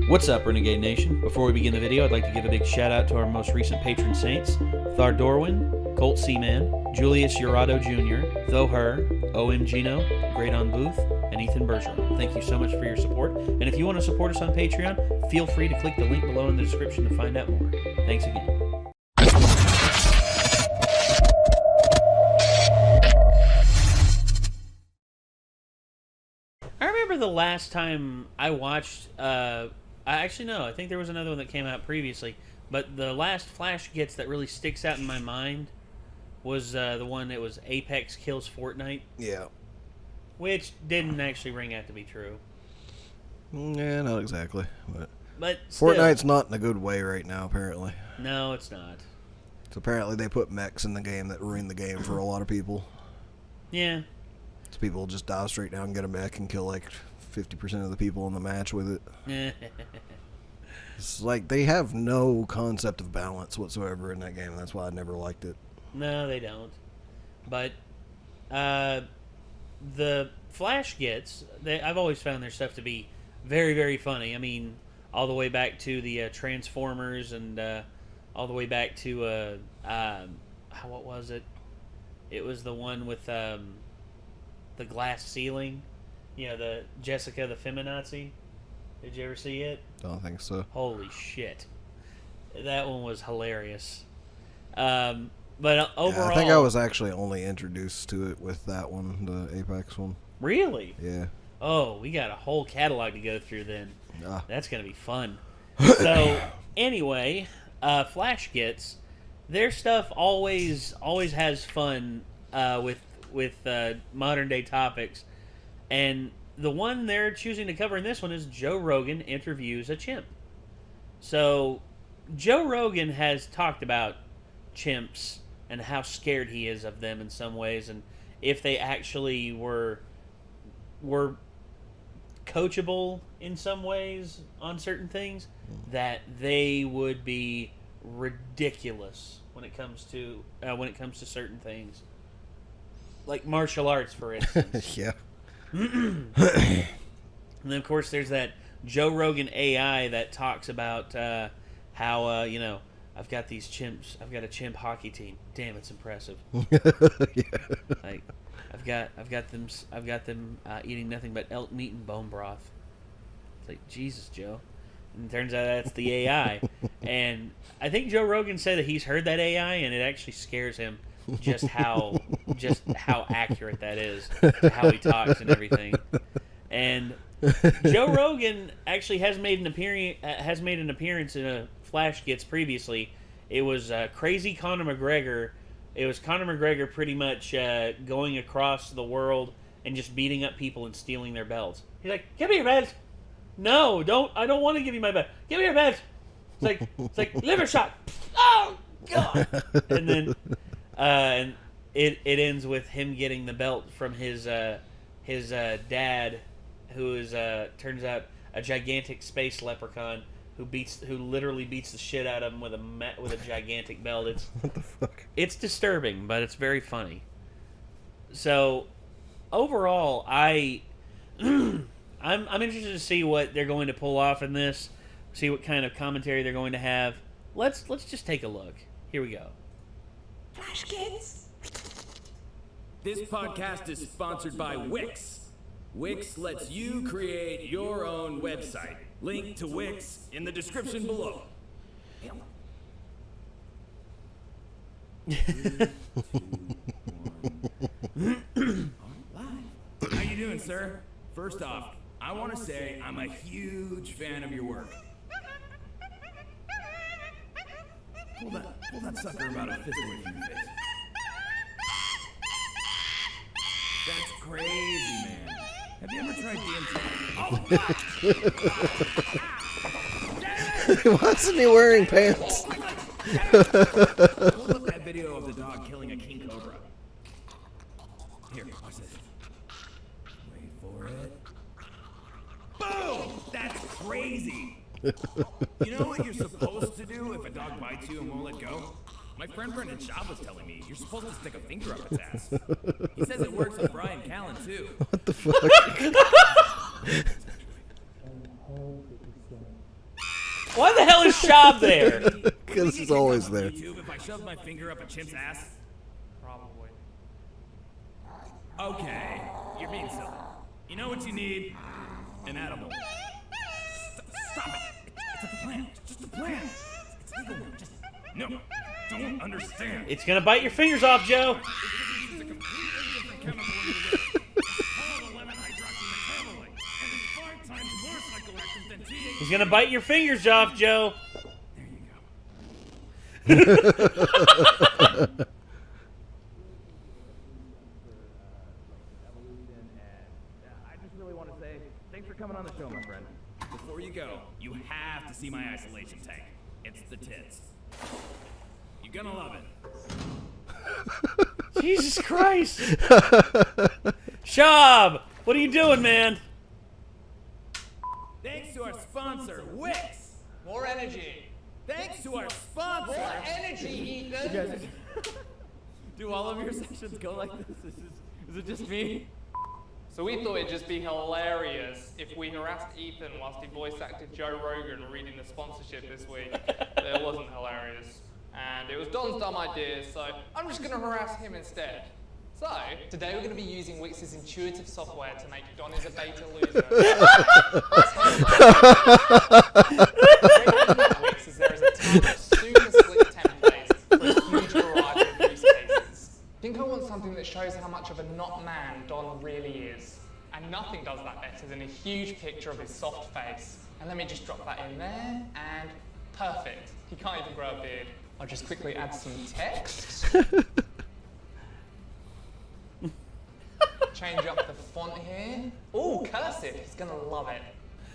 What's up, Renegade Nation? Before we begin the video, I'd like to give a big shout out to our most recent patron saints, Thar Dorwin, Colt Seaman, Julius Urado Jr., Though Her, OM Gino, Great on Booth, and Ethan Bergeron. Thank you so much for your support, and if you want to support us on Patreon, feel free to click the link below in the description to find out more. Thanks again. I remember the last time I watched, I think there was another one that came out previously, but the last Flashgitz that really sticks out in my mind was the one that was Apex kills Fortnite. Yeah. Which didn't actually ring out to be true. Yeah, not exactly. But still, Fortnite's not in a good way right now, apparently. No, it's not. So apparently they put mechs in the game that ruined the game for a lot of people. Yeah. So people just dive straight down and get a mech and kill like 50% of the people in the match with it. It's like they have no concept of balance whatsoever in that game. That's why I never liked it. No, they don't. But the Flashgitz, I've always found their stuff to be very, very funny. I mean, all the way back to the Transformers and all the way back to, what was it? It was the one with the glass ceiling. You know, the Jessica the Feminazi. Did you ever see it? Don't think so. Holy shit. That one was hilarious. But overall... Yeah, I think I was actually only introduced to it with that one, the Apex one. Really? Yeah. Oh, we got a whole catalog to go through then. That's going to be fun. So, anyway, Flashgitz, their stuff always has fun with modern day topics. And the one they're choosing to cover in this one is Joe Rogan interviews a chimp. So, Joe Rogan has talked about chimps and how scared he is of them in some ways, and if they actually were coachable in some ways on certain things, that they would be ridiculous when it comes to certain things, like martial arts, for instance. Yeah. And then, of course, there's that Joe Rogan AI that talks about how I've got these chimps. I've got a chimp hockey team. Damn, it's impressive. Yeah. Like, I've got them eating nothing but elk meat and bone broth. It's like, Jesus, Joe. And it turns out that's the AI. And I think Joe Rogan said that he's heard that AI, and it actually scares him just how accurate that is to how he talks and everything. And Joe Rogan actually has made an appearance in a Flashgitz previously. It was crazy Conor McGregor. It was Conor McGregor pretty much going across the world and just beating up people and stealing their belts. He's like, "Give me your belt." No, don't. I don't want to give you my belt. Give me your belt. It's like liver shot. Oh God! And then and it ends with him getting the belt from his dad, who is turns out a gigantic space leprechaun who literally beats the shit out of him with a gigantic belt. It's what the fuck? It's disturbing, but it's very funny. So overall, I'm interested to see what they're going to pull off in this. See what kind of commentary they're going to have. Let's just take a look. Here we go. Flashgitz. This podcast is sponsored by Wix. Wix lets you create your own website. Link to Wix in the description below. How you doing, sir? First off, I want to say I'm a huge fan of your work. Pull that sucker about a fist away from your face. That's crazy, man. Have you ever tried DMT? Oh, Wasn't he wearing pants? Pull up that video of the dog killing a king cobra. Here, watch this. Wait for it. Boom! That's crazy! You know what you're supposed to do if a dog bites you and won't let go? My friend Brendan Schaub was telling me you're supposed to stick a finger up its ass. He says it works on Brian Callen, too. What the fuck? Why the hell is Shab there? Because he's always there. YouTube if I shoved my finger up a chimp's ass? Probably. Okay, you're being silly. You know what you need? An edible. Stop it! It's a plan. It's just a plan. It's legal. Just no. Don't understand. It's gonna bite your fingers off, Joe. It's a completely different chemical in the way. It's called 11-hydroxymetabolite, and it's 5 times more psychoactive than THC. He's gonna bite your fingers off, Joe. There you go. I just really want to say thanks for coming on the show, my friend. Before you go, you have to see my isolation tank. It's the tits. You're gonna love it. Jesus Christ. Shab, what are you doing, man? Thanks to our sponsor, Wix. More energy. Thanks to our sponsor. More energy, Ethan. Do all of your sessions go like this? Is it just me? So we thought it'd just be hilarious if we harassed Ethan whilst he voice acted Joe Rogan reading the sponsorship this week. But it wasn't hilarious. And it was Don's dumb idea, so I'm just going to harass him instead. So, today we're going to be using Wix's intuitive software to make Don is a beta loser. Wix is there is a ton of super slick templates for a huge variety of use cases. I think I want something that shows how much of a not man Don really is. And nothing does that better than a huge picture of his soft face. And let me just drop that in there, and perfect. He can't even grow a beard. I'll just quickly add some text. Change up the font here. Ooh, cursive. He's gonna love it.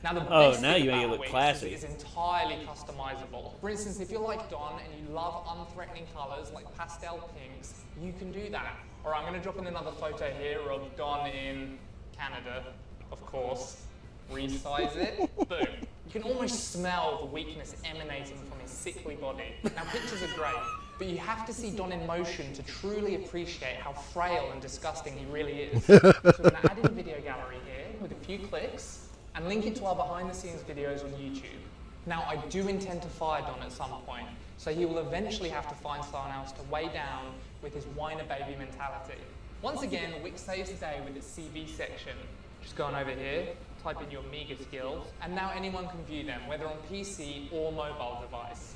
Now the best now thing you make it about look Wix classy. is it's entirely customizable. For instance, if you're like Don and you love unthreatening colors like pastel pinks, you can do that. Or I'm gonna drop in another photo here of Don in Canada, of course. Resize it. Boom. You can almost smell the weakness emanating from his sickly body. Now pictures are great, but you have to see Don in motion to truly appreciate how frail and disgusting he really is. So we're going to add in a video gallery here with a few clicks and link it to our behind the scenes videos on YouTube. Now I do intend to fire Don at some point, so he will eventually have to find someone else to weigh down with his whiner baby mentality. Once again, Wix saves the day with its CV section. Just go on over here, type in your meager skills, and now anyone can view them, whether on PC or mobile device.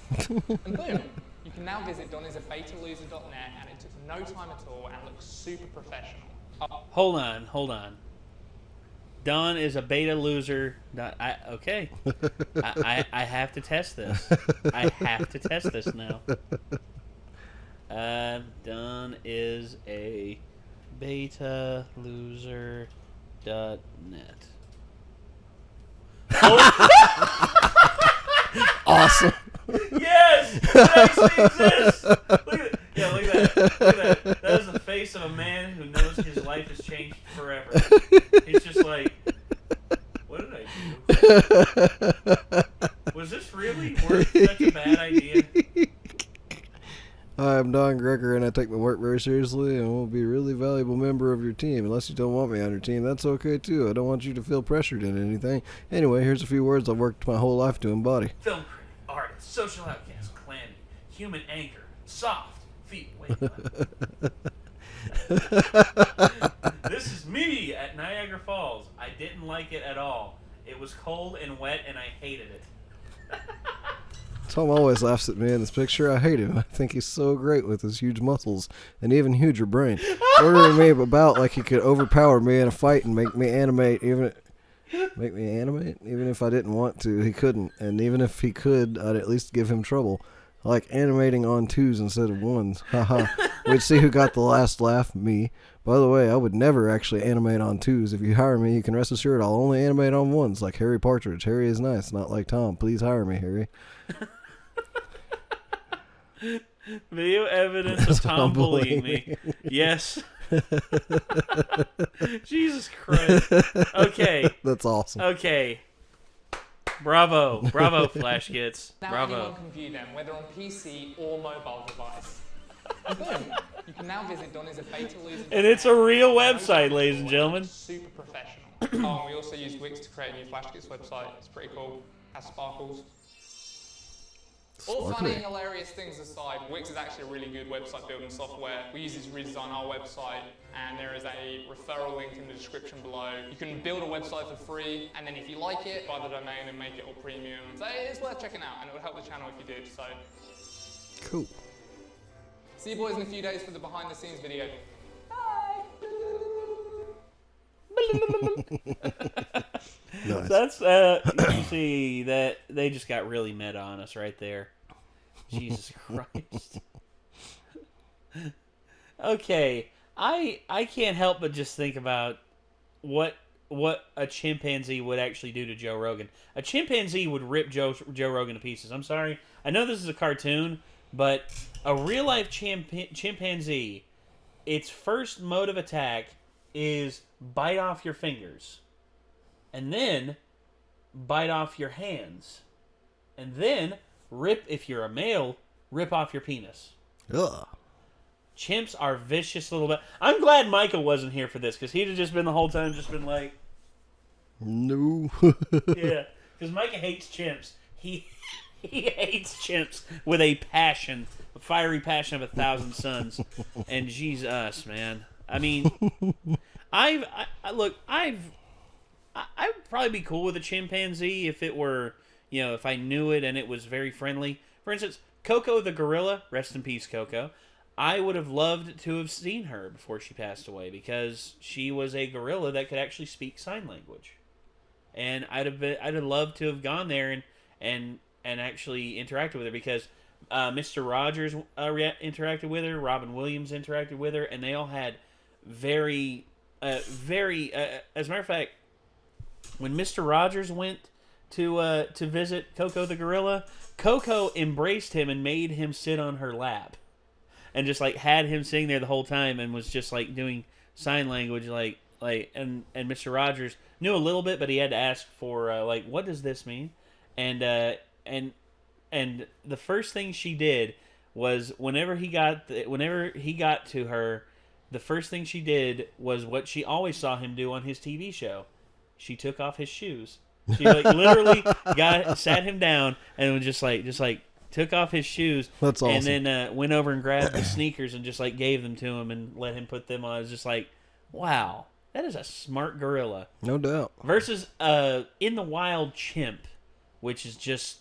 And boom, you can now visit donisabetaloser.net, and it took no time at all and looks super professional. Hold on. Don is a beta loser. Okay. I have to test this. I have to test this now. Don is a beta loser.net. Awesome. Yes! It actually exists! Look at it. Yeah, look at that. Look at that. That is the face of a man who knows his life has changed forever. He's just like, what did I do? Was this really worth such a bad idea? Hi, I'm Don Greger, and I take my work very seriously and will be a really valuable member of your team. Unless you don't want me on your team, that's okay too. I don't want you to feel pressured in anything. Anyway, here's a few words I've worked my whole life to embody. Film critic, artist, social outcast, clan, human anchor, soft, feet, wait. This is me at Niagara Falls. I didn't like it at all. It was cold and wet, and I hated it. Tom always laughs at me in this picture. I hate him. I think he's so great with his huge muscles and even huger brain. Ordering me about like he could overpower me in a fight and make me animate even if I didn't want to. He couldn't. And even if he could, I'd at least give him trouble. Like animating on 2s instead of 1s. Haha. We'd see who got the last laugh, me. By the way, I would never actually animate on 2s. If you hire me, you can rest assured I'll only animate on 1s, like Harry Partridge. Harry is nice, not like Tom. Please hire me, Harry. Video evidence of Tom bullying me. Yes. Jesus Christ. Okay. That's awesome. Okay. Bravo, Flashgitz. Now Bravo. anyone can view them, whether on PC or mobile device. And boom, you can now visit donisabetaloser.net. And it's a real website, ladies and gentlemen. Super professional. Oh, and we also use Wix to create a new Flashgitz website. It's pretty cool. Has sparkles. All funny, hilarious things aside, Wix is actually a really good website building software. We use it to redesign our website, and there is a referral link in the description below. You can build a website for free, and then if you like it, buy the domain and make it all premium. So it's worth checking out, and it would help the channel if you did. So Cool. see you boys in a few days for the behind the scenes video. Nice. That's you see that they just got really meta on us right there. Jesus Christ. Okay, I can't help but just think about what a chimpanzee would actually do to Joe Rogan. A chimpanzee would rip Joe Rogan to pieces. I'm sorry. I know this is a cartoon, but a real life chimpanzee, its first mode of attack is bite off your fingers. And then bite off your hands. And then rip, if you're a male, rip off your penis. Ugh. Chimps are vicious little bit. I'm glad Michael wasn't here for this, because he'd have just been the whole time just been like... No. Yeah, because Micah hates chimps. He hates chimps with a passion, a fiery passion of 1,000 suns. And Jesus, man. I mean, I'd probably be cool with a chimpanzee if it were, if I knew it and it was very friendly. For instance, Coco the gorilla, rest in peace, Coco. I would have loved to have seen her before she passed away, because she was a gorilla that could actually speak sign language, and I'd have loved to have gone there and actually interacted with her, because Mr. Rogers interacted with her, Robin Williams interacted with her, and they all had very as a matter of fact, when Mr. Rogers went to visit Coco the gorilla, Coco embraced him and made him sit on her lap. And just had him sitting there the whole time, and was just doing sign language, and Mr. Rogers knew a little bit, but he had to ask for what does this mean? And the first thing she did was whenever he got to her, the first thing she did was what she always saw him do on his TV show. She took off his shoes. She literally sat him down and was just took off his shoes. That's awesome. And then went over and grabbed the sneakers and just gave them to him and let him put them on. It's just wow, that is a smart gorilla. No doubt. Versus in the wild chimp, which is just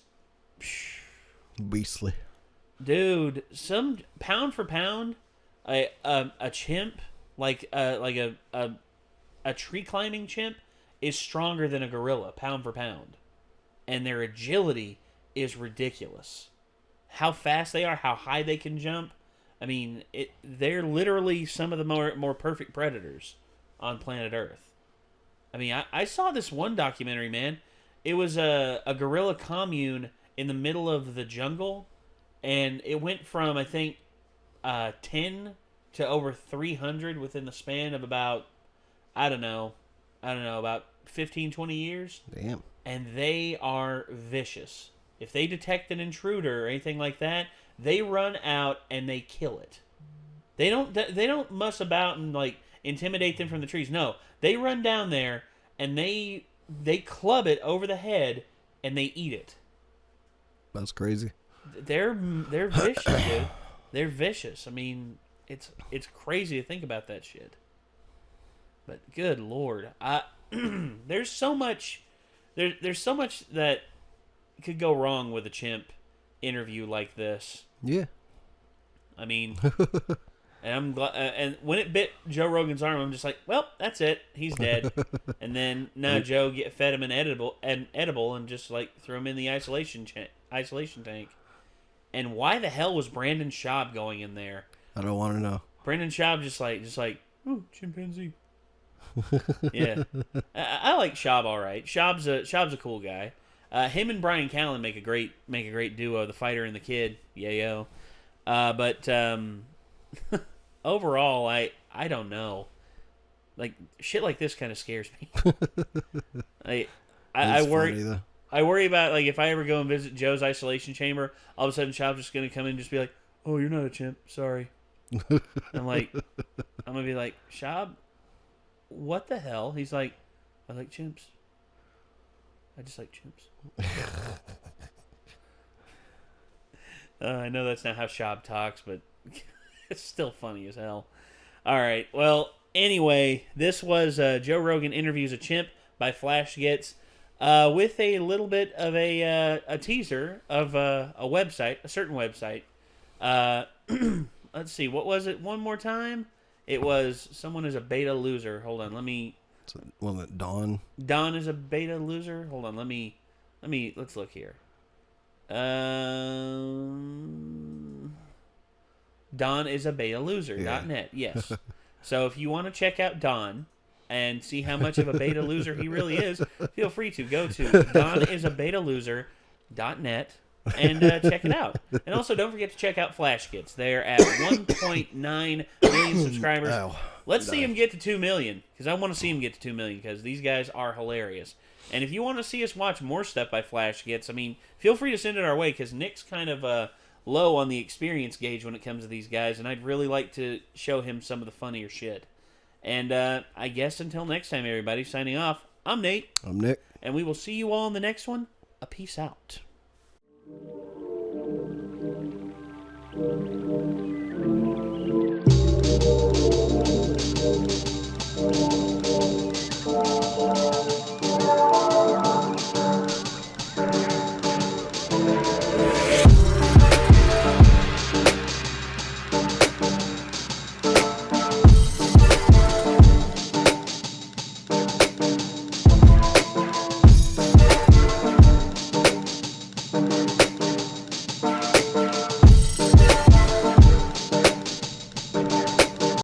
beastly. Dude, some pound for pound, a chimp like a tree climbing chimp is stronger than a gorilla, pound for pound, and their agility is ridiculous. How fast they are, how high they can jump. I mean, they're literally some of the more perfect predators on planet Earth. I mean, I saw this one documentary, man. It was a gorilla commune in the middle of the jungle, and it went from, I think, 10 to over 300 within the span of about, I don't know, about 15, 20 years. Damn. And they are vicious. If they detect an intruder or anything like that, they run out and they kill it. They don't muss about and intimidate them from the trees. No, they run down there and they club it over the head and they eat it. That's crazy. They're vicious, dude. They're vicious. I mean, it's crazy to think about that shit. But good Lord, there's so much that could go wrong with a chimp interview like this. Yeah. I mean, and I'm glad. And when it bit Joe Rogan's arm, I'm just well, that's it. He's dead. And then Joe fed him an edible, and just threw him in the isolation tank. And why the hell was Brandon Schaub going in there? I don't want to know. Brandon Schaub just oh, chimpanzee. Yeah, I like Schaub all right. Schaub's a cool guy. Him and Brian Callen make a great duo, the fighter and the kid. Yayo. But overall, I don't know. Shit like this kind of scares me. I worry. I worry about if I ever go and visit Joe's isolation chamber, all of a sudden Schaub's just gonna come in and just be like, "Oh, you're not a chimp. Sorry." I'm gonna be like, "Schaub, what the hell?" He's like, "I like chimps. I just like chimps." I know that's not how Shab talks, but it's still funny as hell. All right. Well, anyway, this was Joe Rogan Interviews a Chimp by Flashgitz with a little bit of a teaser of a website, a certain website. Let's see. What was it one more time? It was someone is a beta loser. Hold on. Let me... Well, that Dawn. Don is a beta loser. Hold on. Let's look here. Don is a beta loser.net. Yes. So if you want to check out Don and see how much of a beta loser he really is, feel free to go to donisabetalloser.net and check it out. And also don't forget to check out Flashgitz. They're at 1.9 million subscribers. Ow. Let's see him get to 2 million, because I want to see him get to 2 million, because these guys are hilarious. And if you want to see us watch more stuff by Flashgitz, I mean, feel free to send it our way, because Nick's kind of low on the experience gauge when it comes to these guys, and I'd really like to show him some of the funnier shit. And I guess until next time, everybody, signing off, I'm Nate. I'm Nick. And we will see you all in the next one. A peace out.